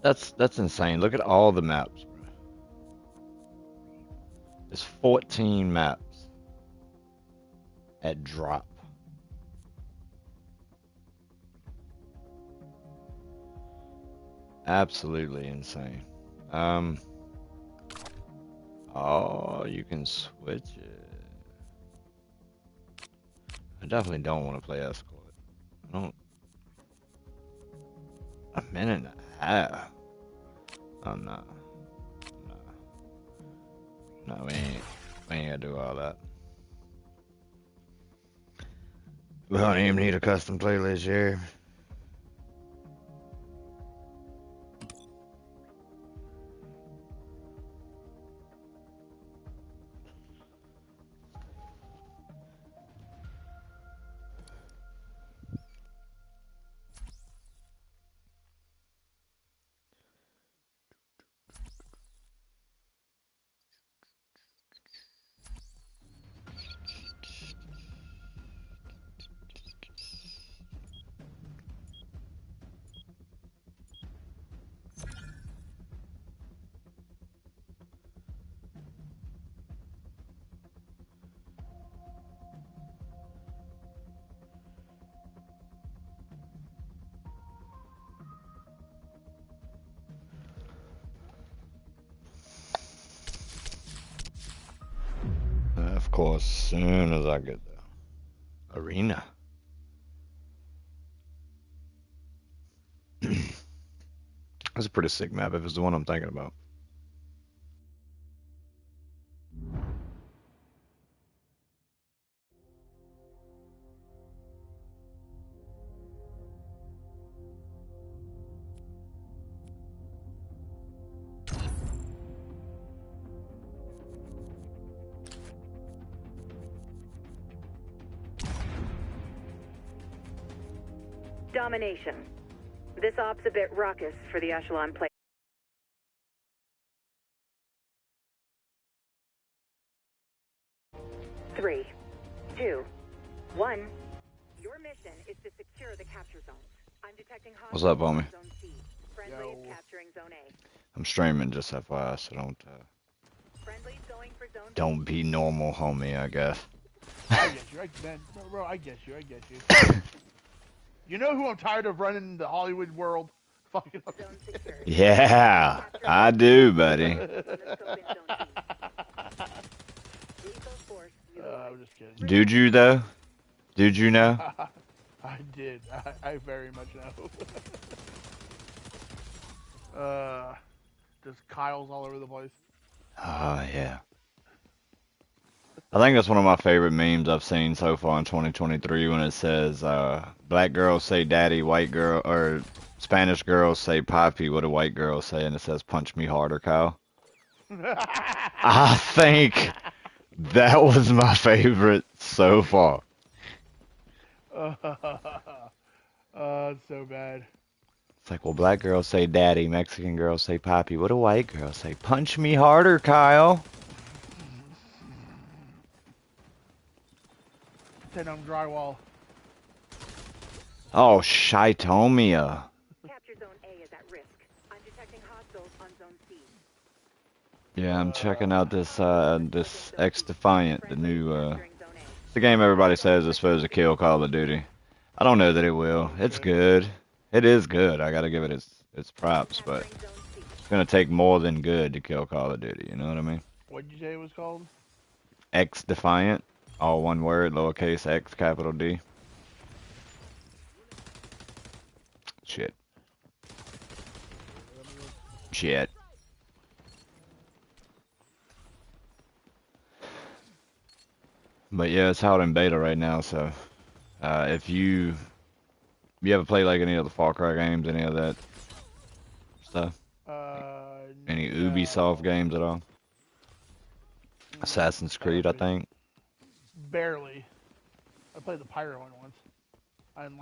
That's insane. Look at all the maps, bro. It's 14 maps at drop. Absolutely insane. Um, oh, you can switch it. I definitely don't want to play escort. I don't. A minute and a half. Oh no, no, no. We ain't gotta do all that. We don't even need a custom playlist here. Of course, soon as I get the arena. That's a pretty sick map if it's the one I'm thinking about. Domination. This op's a bit raucous for the echelon play. 3, 2, 1. Your mission is to secure the capture zones. I'm detecting What's up, homie? Zone C. Friendly is capturing Zone A. I'm streaming, just FYI, so Friendly's going for Zone don't be normal, homie. I guess. I get you, bro. I get you. You know who I'm tired of running the Hollywood world? Fucking up. Yeah, I do, buddy. I'm just kidding. Did you though? Did you know? I did. I very much know. Just Kyle's all over the place. Oh yeah. I think that's one of my favorite memes I've seen so far in 2023 when it says, black girls say daddy, white girl, or Spanish girls say papi, what do white girls say? And it says, punch me harder, Kyle. I think that was my favorite so far. It's so bad. It's like, well, black girls say daddy, Mexican girls say papi, what do white girls say? Punch me harder, Kyle. Ten on drywall. Oh, Shitomia. Capture Zone A is at risk. I'm detecting hostiles on Zone C. Yeah, I'm checking out this this xDefiant, the new it's the game everybody says is supposed to kill Call of Duty. I don't know that it will. It's good. It is good. I gotta give it its props, but it's gonna take more than good to kill Call of Duty. You know what I mean? What did you say it was called? xDefiant, all one word, lowercase x, capital D. Shit. Shit. But yeah, it's out in beta right now, so if you ever play like any of the Far Cry games, any of that stuff? Any No. Ubisoft games at all? Assassin's Creed, I think. Barely. I played the pirate one once. I didn't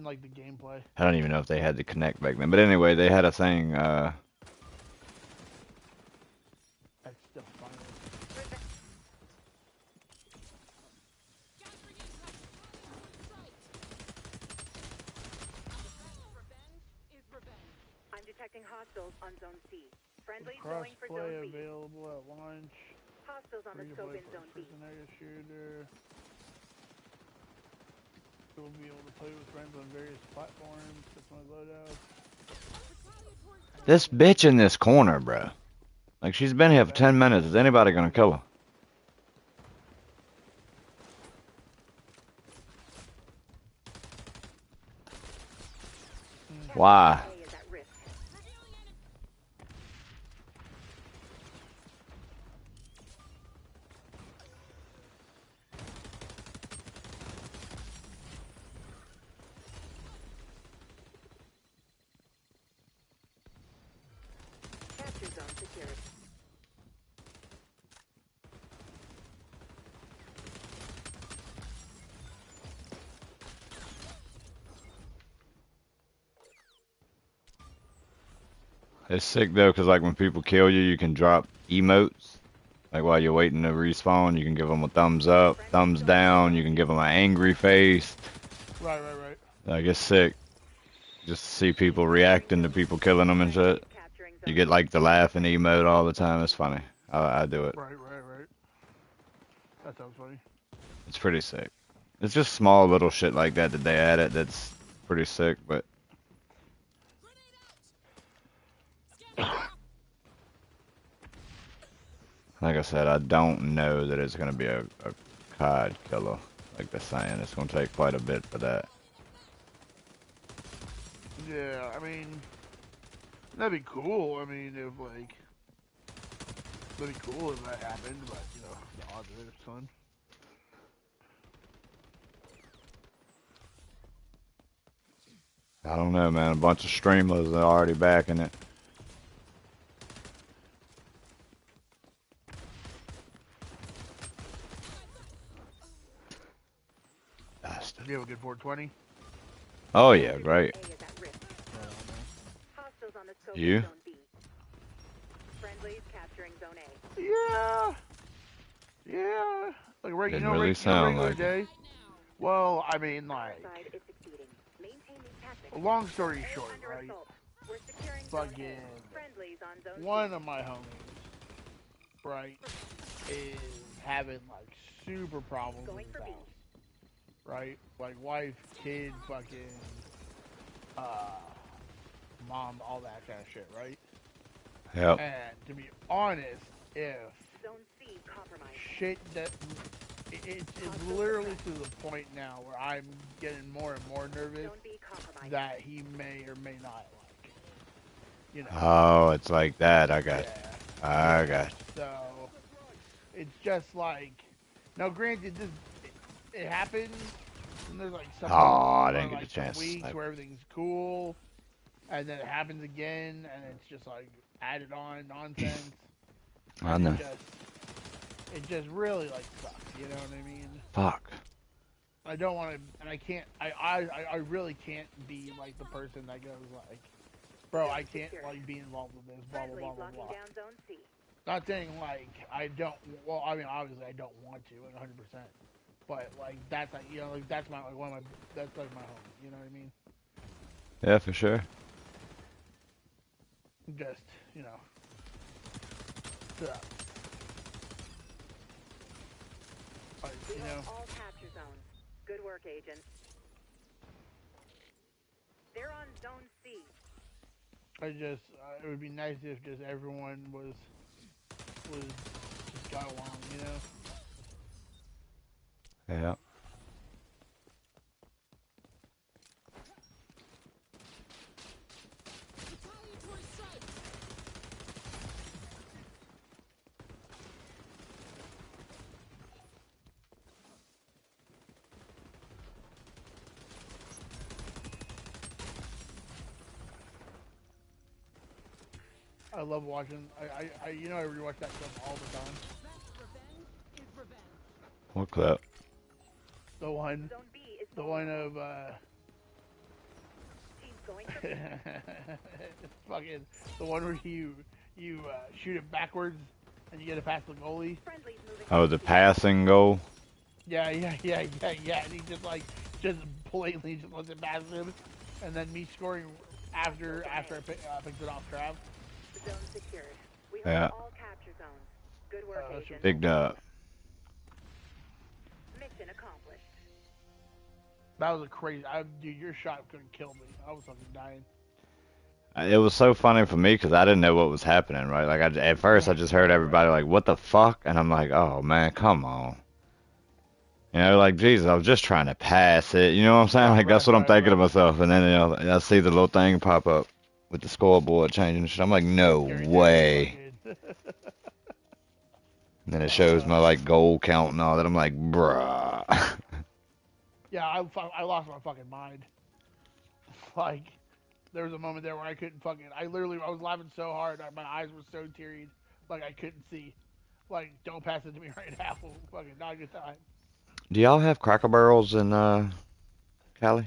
like the gameplay. I don't even know if they had the Connect back then. But anyway, they had a thing, That's still fine. Detecting hostiles on Zone C. Friendly Cross going for play Zone B. available at launch. Hostiles on the Free to scope play in for Zone B. prison area shooter. You'll be able to play with friends on various platforms. That's my loadout. This bitch in this corner, bro. Like, she's been here for 10 minutes. Is anybody gonna kill her? Why? A is at risk. Capture zone secured. It's sick though, cause like when people kill you, you can drop emotes. Like while you're waiting to respawn, you can give them a thumbs up, thumbs down. You can give them an angry face. Right. Like it's sick. Just to see people reacting to people killing them and shit. Capturing You zone get like the laughing emote all the time. It's funny. I do it. Right. That sounds funny. It's pretty sick. It's just small little shit like that that they added that's pretty sick, but like I said, I don't know that it's gonna be a COD killer. Like they're saying, it's gonna take quite a bit for that. Yeah, I mean, that'd be cool. I mean, if like, that'd be cool if that happened, but you know, the odds of it, son. I don't know, man. A bunch of streamers are already backing it. Bastard. You have a good 420? Oh yeah, great. A is at risk. Hostiles on the scope You? in Zone B. Friendlies capturing Zone A. Yeah. Like, Didn't really sound regular like it. day. Well, I mean, like, Side is succeeding. Maintain these tactics. long story A short, under right? assault. We're securing Zone Fucking A. Friendlies on Zone C. one of my homies, right, is having like super problems Going with for his B. house. Right? Like wife, kid, fucking mom, all that kind of shit, right? Yep. And to be honest, if Zone C compromised. shit that it's literally to the point now where I'm getting more and more nervous Zone B compromised. that he may or may not like. You know. Oh, it's like that. I got. Yeah. I got. So it's just like, now granted, it happens, and there's like some Oh, I weeks didn't or, get a like, some chance to weeks snipe. where everything's cool, and then it happens again, and it's just like added on nonsense. I And know. it just really like sucks. You know what I mean? Fuck. I don't want to, and I can't. I really can't be like the person that goes like, bro, I can't like be involved with this, blah blah Friendlies blah blah locking blah. down Zone C. Not saying like I don't. Well, I mean, obviously I don't want to, 100%. But like that's like, you know, like that's my like one of my that's like my home. You know what I mean? Yeah, for sure. Just, you know. So, like, We you know. hold all capture zones. Good work, agents. They're on Zone C. I just it would be nice if just everyone was just got along. You know. Yeah. I love watching. I you know I rewatch that stuff all the time. What clip? The one. Zone B is The one vulnerable. of Team's going for B. fucking the one where you shoot it backwards and you get it past the goalie. Friendlies moving. Oh, the passing goal. Yeah. And he just blatantly just lets it pass him, and then me scoring after I picked it off Trav. Zone secured. We hold Yeah. all capture zones. Good work, Agent. Big dub. Mission accomplished. That was a crazy. Dude, your shot couldn't kill me. I was fucking dying. It was so funny for me because I didn't know what was happening, right? Like, at first, I just heard everybody like, what the fuck? And I'm like, oh, man, come on. You know, like, Jesus, I was just trying to pass it. You know what I'm saying? Like, that's what I'm thinking to myself. And then, you know, I see the little thing pop up with the scoreboard changing shit. I'm like, no way. And then it shows my, like, goal count and all that. I'm like, bruh. Yeah, I lost my fucking mind. Like, there was a moment there where I couldn't fucking. I was laughing so hard. My eyes were so teary. Like, I couldn't see. Like, don't pass it to me right now. Fucking not a good time. Do y'all have Cracker Barrels in, Cali?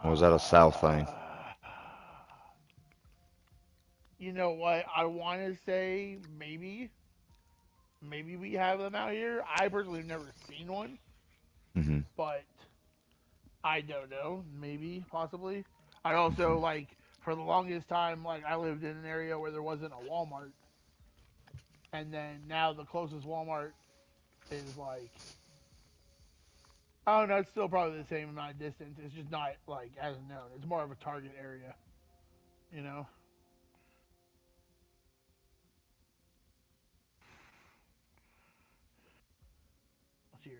Or was that a South thing? You know what? I want to say maybe we have them out here. I personally have never seen one, Mm-hmm. but I don't know. Maybe, possibly. I also, like, for the longest time, like, I lived in an area where there wasn't a Walmart. And then now the closest Walmart is, like, I don't know, it's still probably the same amount of distance. It's just not, like, as known. It's more of a target area, you know? Let's see here.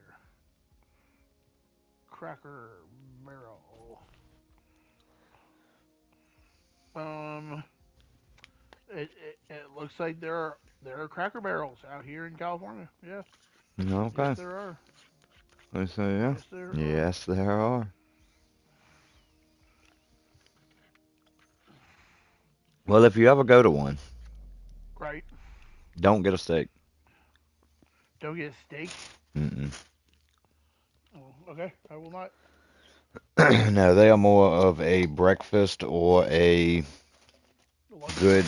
Cracker Barrel. Um, it looks like there are Cracker Barrels out here in California. Yeah. Yes, Okay. there are. They say, yeah. Yes, there are. Yes, there are. Well, if you ever go to one, Right. don't get a steak. Don't get a steak. Mm-mm. Oh, okay, I will not. No, they are more of a breakfast or a good.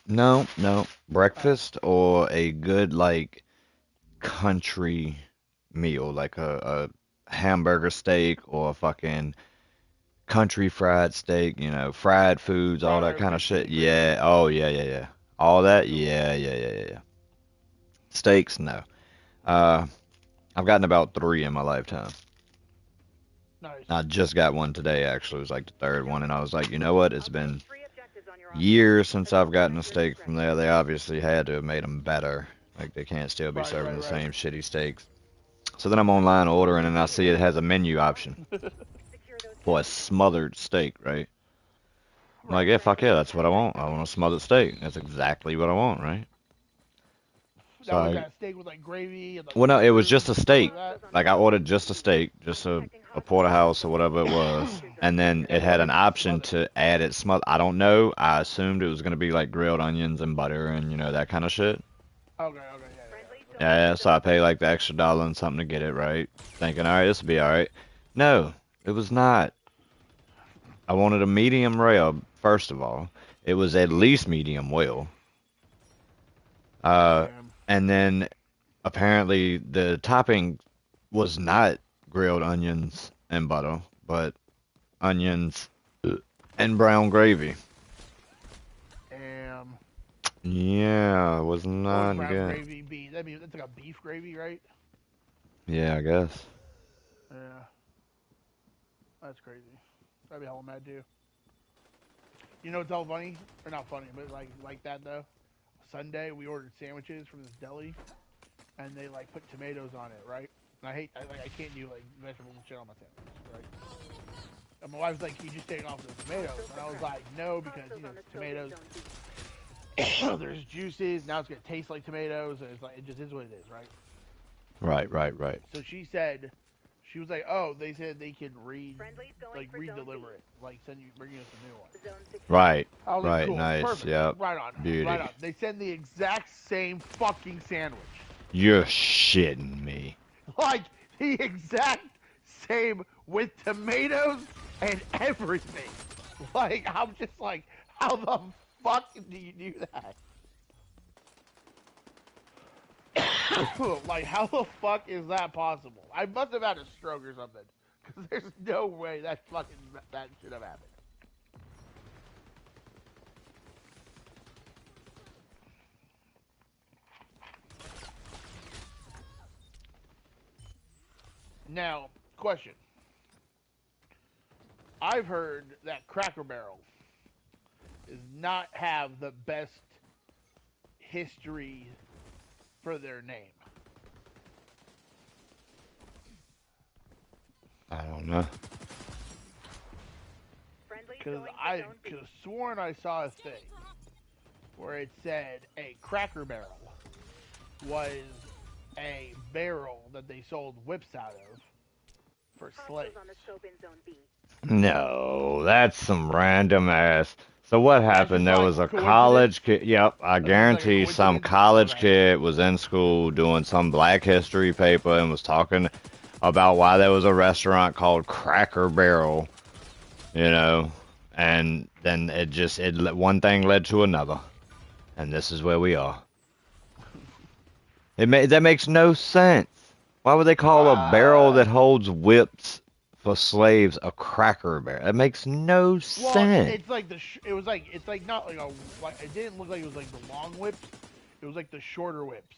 No, breakfast or a good like country meal, like a hamburger steak or a fucking country fried steak. You know, fried foods, all that Right, kind of good shit. steak, right? Yeah. Oh yeah, yeah, yeah. All that. Yeah, yeah, yeah, yeah, yeah. Steaks, no. Uh, I've gotten about three in my lifetime. Nice. I just got one today, actually. It was like the third one, and I was like, you know what? It's been Three objectives on your years since I've gotten a steak from there. They obviously had to have made them better. Like, they can't still be serving the same shitty steaks. So then I'm online ordering, and I see it has a menu option for a smothered steak, right? I'm like, yeah, fuck yeah, that's what I want. I want a smothered steak. That's exactly what I want, right? So Now was that steak with like gravy and like well, no, it was mushrooms just a and stuff steak. like that? Like, I ordered just a steak, just a porterhouse or whatever it was, and then it had an option to add it smothered. I don't know. I assumed it was gonna be like grilled onions and butter and you know that kind of shit. Okay, yeah. Yeah, so I paid like the extra dollar and something to get it right, thinking, all right, this will be all right. No, it was not. I wanted a medium rare, first of all. It was at least medium well. Uh, Damn. and then apparently the topping was not grilled onions and butter, but onions and brown gravy. Damn. Yeah, it was What not would brown good. gravy be? That means that's like a beef gravy, right? Yeah, I guess. Yeah. That's crazy. That'd be hella mad too. You know what's all funny? Or not funny, but like that though. Sunday we ordered sandwiches from this deli, and they like put tomatoes on it, right? And I can't do like vegetables and shit on my sandwiches, right? And my wife's like, "You just take off the tomatoes," and I was like, "No, because you know tomatoes, there's juices. Now it's gonna taste like tomatoes, and it's like it just is what it is, right?" Right. So she said, she was like, "Oh, they said they can redeliver it, like bring us a new one." Right, I was like, right, "Cool, nice, perfect, yep. right on, Beauty. right on." They send the exact same fucking sandwich, You're shitting me. like the exact same with tomatoes and everything. Like I'm just like, how the fuck do you do that? Like, how the fuck is that possible? I must have had a stroke or something. Because there's no way that should have happened. Now, question. I've heard that Cracker Barrel does not have the best history for their name. I don't know. Because I could have sworn I saw a thing where it said a Cracker Barrel was a barrel that they sold whips out of for slaves. No, that's some random ass. So what That's happened? just There like was a coincidence? college kid. Yep, I That's just like a guarantee some coincidence? college Okay. kid was in school doing some Black History paper and was talking about why there was a restaurant called Cracker Barrel, you know, and then one thing led to another, and this is where we are. That makes no sense. Why would they call a barrel that holds whips for slaves a Cracker Barrel? That makes no Well, sense. it's like it's like not like it didn't look like it was like the long whips. It was like the shorter whips.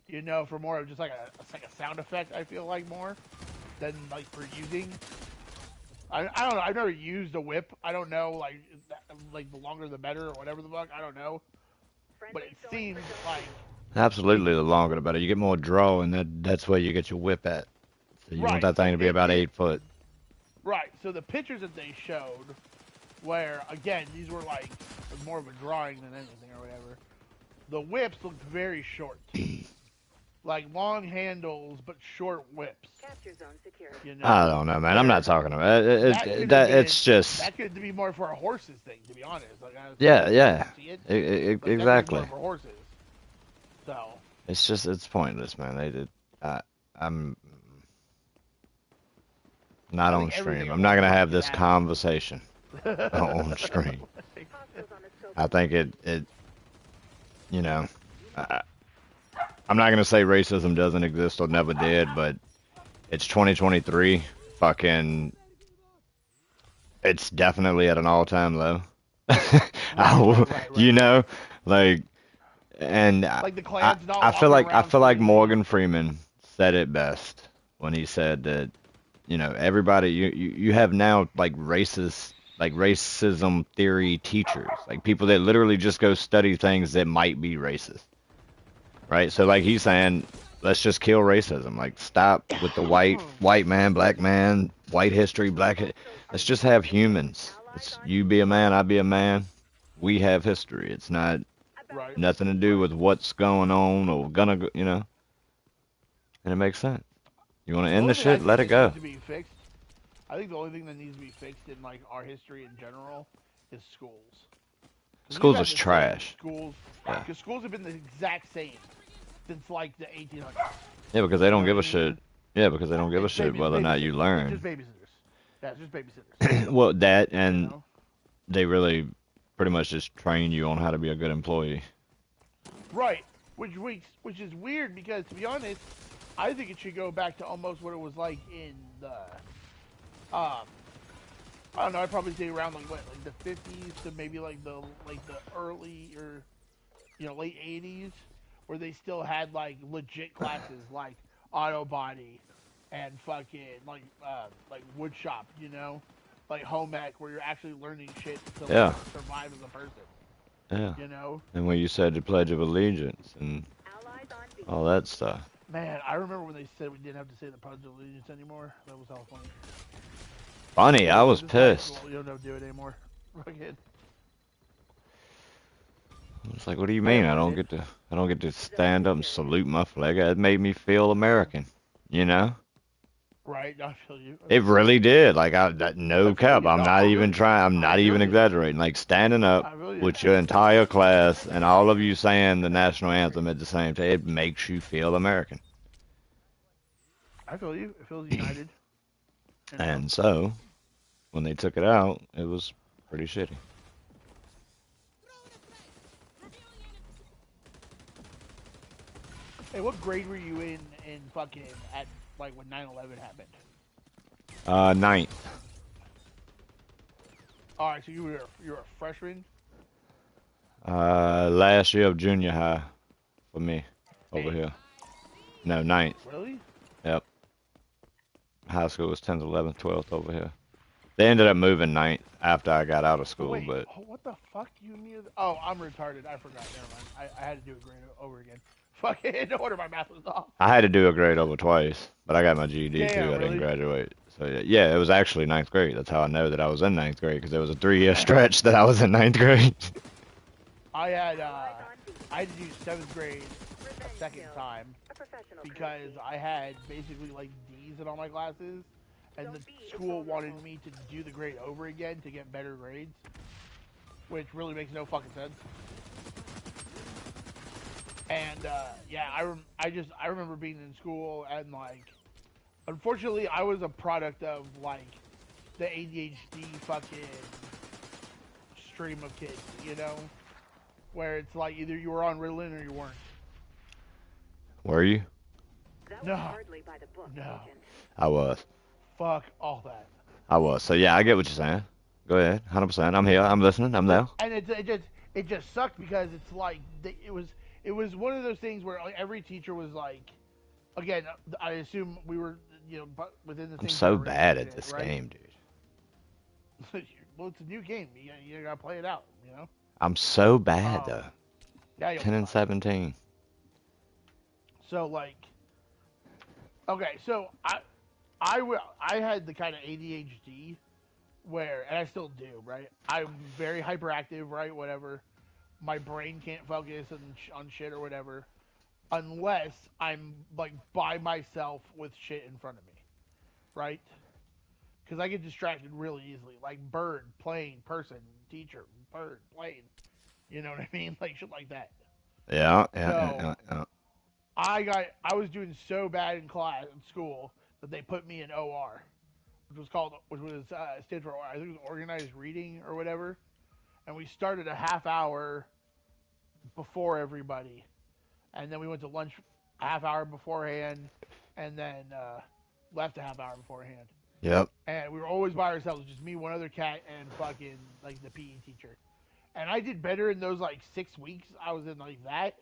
You know, for more of just like a sound effect. I feel like more than like for using. I don't know. I've never used a whip. I don't know like the longer the better or whatever the fuck. I don't know. But it seems like Absolutely, the longer the better. You get more draw, and that's where you get your whip at. So you want that thing to be about 8 foot. Right. So the pictures that they showed, where again these were like more of a drawing than anything or whatever. The whips looked very short, like long handles but short whips. You know? I don't know, man. I'm not talking about it. It's just that could be more for a horse's thing, to be honest. Like, yeah. See it, Exactly. more for horses. So It's pointless, man. I'm not on stream. I'm not gonna have this conversation on stream. I think it you know, I'm not gonna say racism doesn't exist or never did, but it's 2023. Fucking, it's definitely at an all-time low. You know, like, and like the Klan's not I feel like around Morgan Freeman said it best when he said that, you know, everybody you have now like racism theory teachers, like people that literally just go study things that might be racist. Right? So like he's saying, let's just kill racism. Like stop with the white man, black man, white history, let's just have humans. It's you be a man, I be a man. We have history. It's not nothing to do with what's going on or gonna go, you know. And it makes sense. You want to end the shit? Let it go. To be fixed. I think the only thing that needs to be fixed in like our history in general is schools. Schools is trash. Because schools have been the exact same since like the 1800s. Yeah, because they don't give a shit. Yeah, because they don't give a shit whether or not you learn. It's just babysitters. Yeah, it's just babysitters. Well, that and they really pretty much just train you on how to be a good employee. Right, which is weird because to be honest, I think it should go back to almost what it was like in the I don't know. I'd probably say around like the 50s to maybe like the early or late 80s, where they still had like legit classes like auto body and fucking like wood shop, like home ec, where you're actually learning shit to survive as a person. Yeah. You know. And when you said the Pledge of Allegiance and all that stuff. Man, I remember when they said we didn't have to say the Pledge of Allegiance anymore. That was all funny. Funny, I was pissed. You don't have to do it anymore. Fucking. It's like, what do you mean? I don't get to stand up and salute my flag. It made me feel American, you know? Right, I feel you. It really did. Like no cap. I'm not even trying. I'm not even exaggerating. Like standing up with your entire class and all of you saying the national anthem at the same time, it makes you feel American. I feel you. It feels united. And so, when they took it out, it was pretty shitty. Hey, what grade were you in fucking at like when 9/11 happened? Ninth. All right, so you're a freshman. Last year of junior high for me over Eighth. here. No, ninth. Really? Yep. High school was 10th, 11th, 12th over here. They ended up moving ninth after I got out of Oh, school, wait, but what the fuck? You mean? Oh, I'm retarded. I forgot. Never mind. I had to do it grade over again. Fucking no wonder my math was off. I had to do a grade over twice. But I got my GED too. Damn, I didn't really? graduate. So yeah, it was actually ninth grade. That's how I know that I was in ninth grade because there was a 3-year stretch that I was in ninth grade. I had to do seventh grade a second time because I had basically like D's in all my classes, and the school wanted me to do the grade over again to get better grades, which really makes no fucking sense. And yeah, I remember being in school and like, unfortunately, I was a product of like the ADHD fucking stream of kids, you know, where it's like either you were on Ritalin or you weren't. Were you? No, no, I was. fuck all that. I was. So yeah, I get what you're saying. Go ahead. 100%. I'm here. I'm listening. I'm there. And it just sucked because it's like it was one of those things where like, every teacher was like, again, I assume we were but within the I'm same so generation bad and at shit, this right? game, dude. Well, it's a new game. You gotta play it out, you know. I'm so bad Um, though. yeah, you'll 10 be and fine. 17. So like, okay, so I had the kind of ADHD where, and I still do, right? I'm very hyperactive, right? Whatever. My brain can't focus on shit or whatever unless I'm like by myself with shit in front of me, right? Because I get distracted really easily, like bird, plane, person, teacher, bird, plane. You know what I mean? Like shit like that. Yeah, yeah, yeah, So yeah, yeah. I was doing so bad in class in school that they put me in OR, which was stood for, I think it was organized reading or whatever, and we started a half hour before everybody, and then we went to lunch a half hour beforehand, and then left a half hour beforehand. Yep. And we were always by ourselves, just me, one other cat, and fucking like the PE teacher. And I did better in those like 6 weeks I was in like that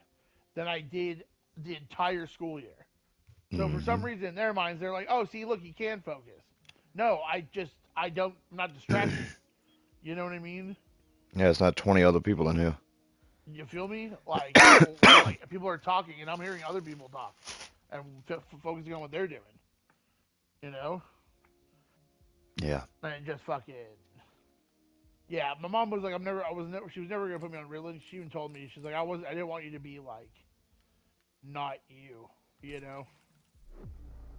than I did the entire school year. So for some Hmm. reason in their minds they're like, oh, see, look, you can focus. No, I don't, I'm not distracted. You know what I mean? Yeah, it's not 20 other people in here. You feel me? Like people are talking and I'm hearing other people talk and focusing on what they're doing. You know? Yeah. And just fucking. Yeah, my mom was like, she was never gonna put me on Ritalin. She even told me, she's like, I didn't want you to be like, not you, you know.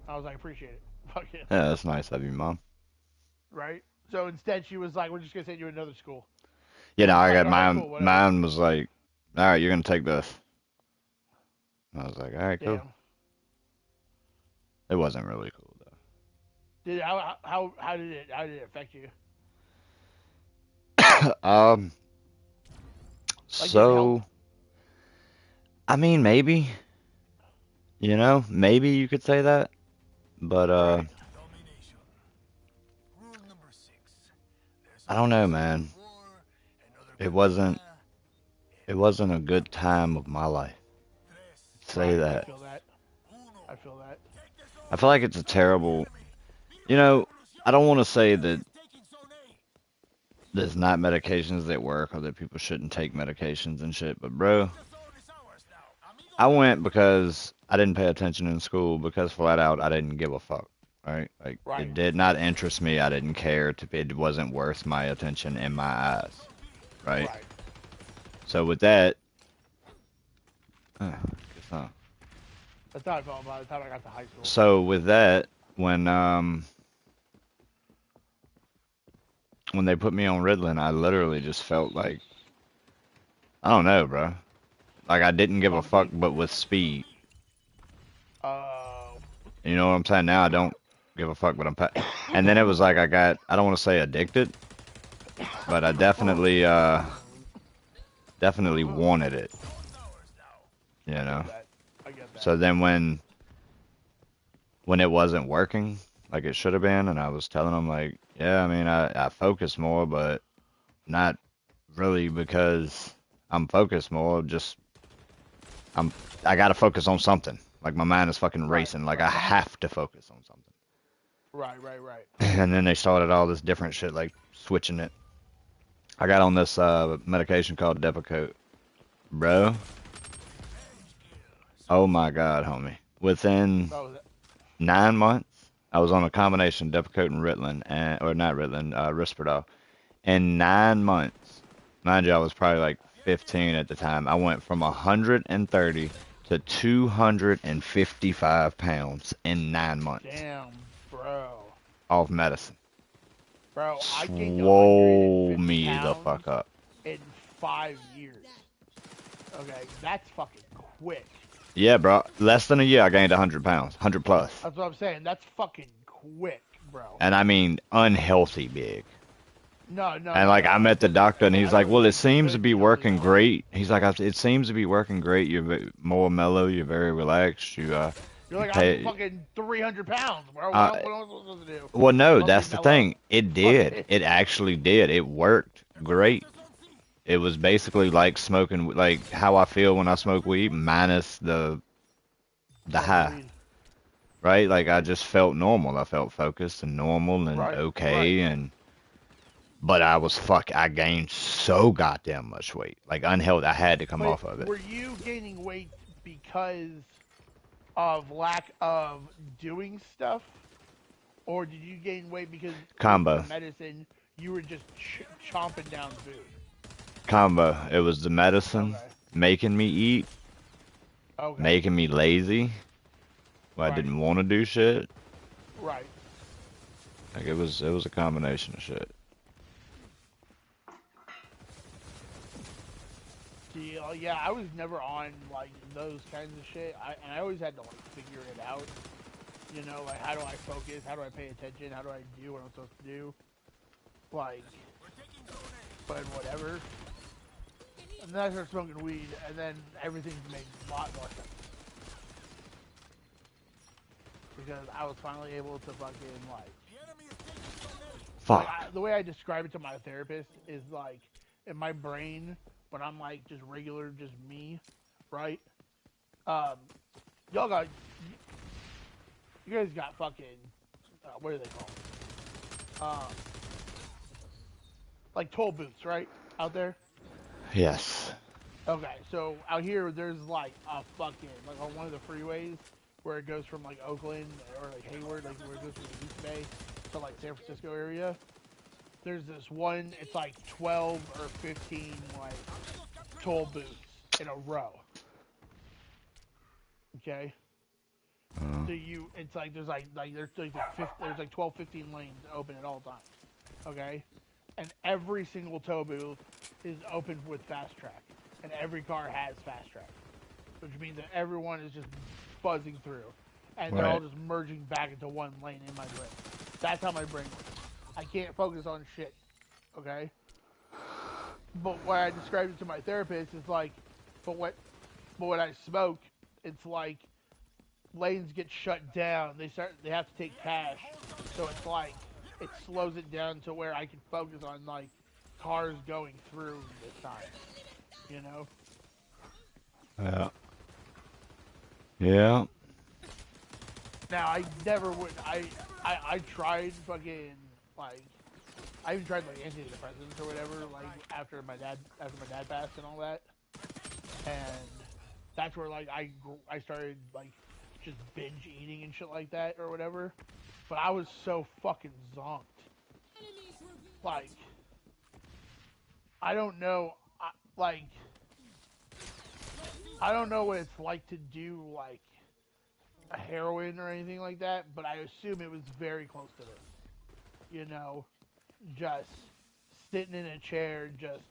I was like, appreciate it, fucking, Yeah, that's nice of you, Mom. right. So instead, she was like, we're just gonna send you to another school. You I know, was I like, got all right, mine. cool, whatever. Mine was like, all right, you're gonna take this. I was like, all right, cool. Damn. It wasn't really cool How did it affect you? though. Like, did it help? So I mean, maybe, maybe you could say that, but Right. I don't know, man. It wasn't. It wasn't a good time of my life. Say Right. I that. feel that. I feel that. I feel like it's a terrible. You know, I don't want to say that there's not medications that work or that people shouldn't take medications and shit, but bro, I went because I didn't pay attention in school because flat out I didn't give a fuck. Right? Like Right. it did not interest me. I didn't care. It wasn't worth my attention in my eyes. Right? Right. So with that, guess not. That's how I felt by the time I got to high school. So with that, when they put me on Ritalin, I literally just felt like I don't know, bro. Like I didn't give a fuck, Bumpy. but with speed. Uh. You know what I'm saying? Now I don't give a fuck, but and then it was like I don't want to say addicted, but I definitely wanted it. You know. I get that. So then when it wasn't working, like it should have been. And I was telling him like, yeah, I mean, I focus more, but not really because I'm focused more. Just I'm I gotta focus on something. Like my mind is fucking Right, racing. Like I right, have to focus on something. right. And then they started all this different shit, like switching it. I got on this medication called Depakote, bro. Oh my god, homie. Within That was it. 9 months, I was on a combination Depakote and Ritalin, or not Ritalin, Risperdal. In 9 months, mind you, I was probably like 15 at the time. I went from 130 to 255 pounds in 9 months Damn, bro. off medicine. Bro, I gained Swole 150 me the pounds fuck up. in 5 years. Okay, that's fucking quick. Yeah, bro. Less than a year, I gained 100 pounds, 100 plus. That's what I'm saying. That's fucking quick, bro. And I mean, unhealthy big. No. And like, I met the doctor, and I he's know like, "Well, you it seems to could be be healthy working now. great." He's like, "It seems to be working great. You're more mellow. You're very relaxed. You're like, I'm Pay, fucking 300 pounds, bro. What, uh, what am I supposed to do? well, no, Must be that's the mellow. thing. It did. Fucking, It actually did. It worked great. It was basically like smoking, like how I feel when I smoke weed, minus the smoking high, weed. right? Like I just felt normal. I felt focused and normal and Right. okay, and but I gained so goddamn much weight, like unhealthy. I had to come But off of it. were you gaining weight because of lack of doing stuff? Or did you gain weight because with the Combo, medicine you were just chomping down food? combo. It was the medicine Okay. making me eat, Okay. making me lazy. Where I Right. didn't want to do shit. Right. Like it was a combination of shit. See, yeah, I was never on like those kinds of shit. I always had to like figure it out. You know, like how do I focus? How do I pay attention? How do I do what I'm supposed to do? Like, but whatever. And then I started smoking weed, and then everything made a lot more sense. Because I was finally able to fucking like Fuck. the way I describe it to my therapist is like in my brain when I'm like just regular, just me, right? Um, y'all got you guys got fucking what are they called? Like toll booths, right? Out there. Yes. Okay, so out here there's like a fucking like on one of the freeways where it goes from like Oakland or like Hayward, like where it goes from the East Bay to like San Francisco area. There's this one, it's like 12 or 15 like toll booths in a row. Okay? So it's like there's there's like 12, 15 lanes open at all times. Okay? And every single tow booth is open with fast track. And every car has fast track. Which means that everyone is just buzzing through. And they're all Right. just merging back into one lane in my brain. That's how my brain works. I can't focus on shit. Okay? But what I described it to my therapist is like, but when I smoke, it's like lanes get shut down. They have to take cash. So it's like it slows it down to where I can focus on like cars going through this time. You know? Yeah. Yeah. Now I never would I tried fucking like I even tried like antidepressants or whatever like after my dad passed and all that. And that's where like I started like just binge eating and shit like that or whatever. But I was so fucking zonked. Like I don't know like I don't know what it's like to do like a heroin or anything like that, but I assume it was very close to this. You know, just sitting in a chair, just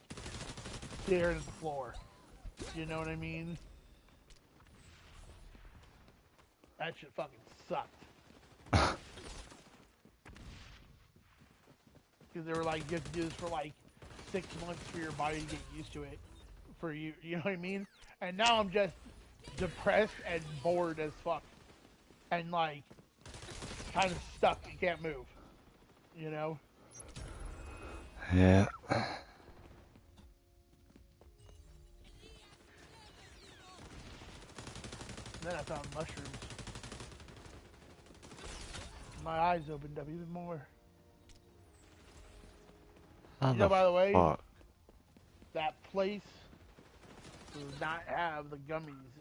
staring at the floor. You know what I mean? That shit fucking sucked. Because they were like, you have to do this for like 6 months for your body to get used to it. For you know what I mean? And now I'm just depressed and bored as fuck. And like, kind of stuck. You can't move. You know. Yeah. Then I found mushrooms. My eyes opened up even more. How You know, by the way, fuck? that place does not have the gummies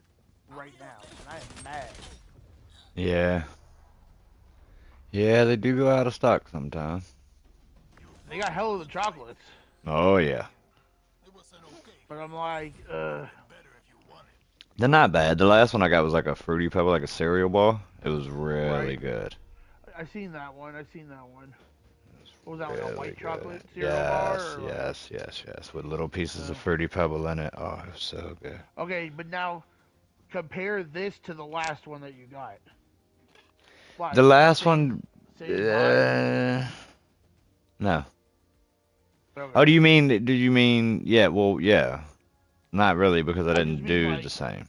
right now, and I am mad. Yeah. Yeah, they do go out of stock sometimes. They got hell of the chocolates, Oh yeah. but I'm like, They're not bad. The last one I got was like a fruity pebble, like a cereal ball. It was really right? good. I seen that one. I seen that one. What was that, like a Really white good. chocolate cereal bar, Yes, or like? yes, yes, yes. With little pieces of Uh, fruity pebble in it. Oh, it was so good. okay, but now compare this to the last one that you got. Why? The Is it the last same one, same vibe? no. Oh, Okay. do you mean? Do you mean? Yeah. Well, yeah. Not really because I I just didn't mean do the like, same.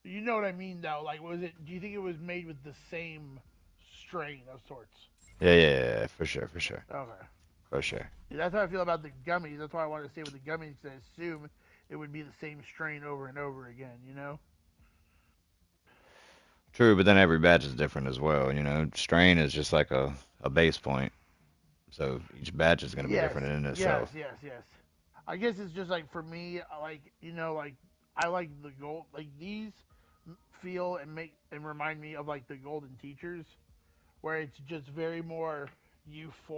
you know what I mean though. Like, was it? Do you think it was made with the same strain of sorts? Yeah, yeah, yeah, yeah, for sure, for sure, Okay. for sure. See, that's how I feel about the gummies. That's why I wanted to say with the gummies, because I assume it would be the same strain over and over again. You know? True, but then every batch is different as well. You know, strain is just like a base point, so each batch is going to be Yes. different in Yes. itself. Yes. Yes. I guess it's just like for me, like like I like the gold. Like these feel and make and remind me of like the golden teachers, where it's just very more euphoric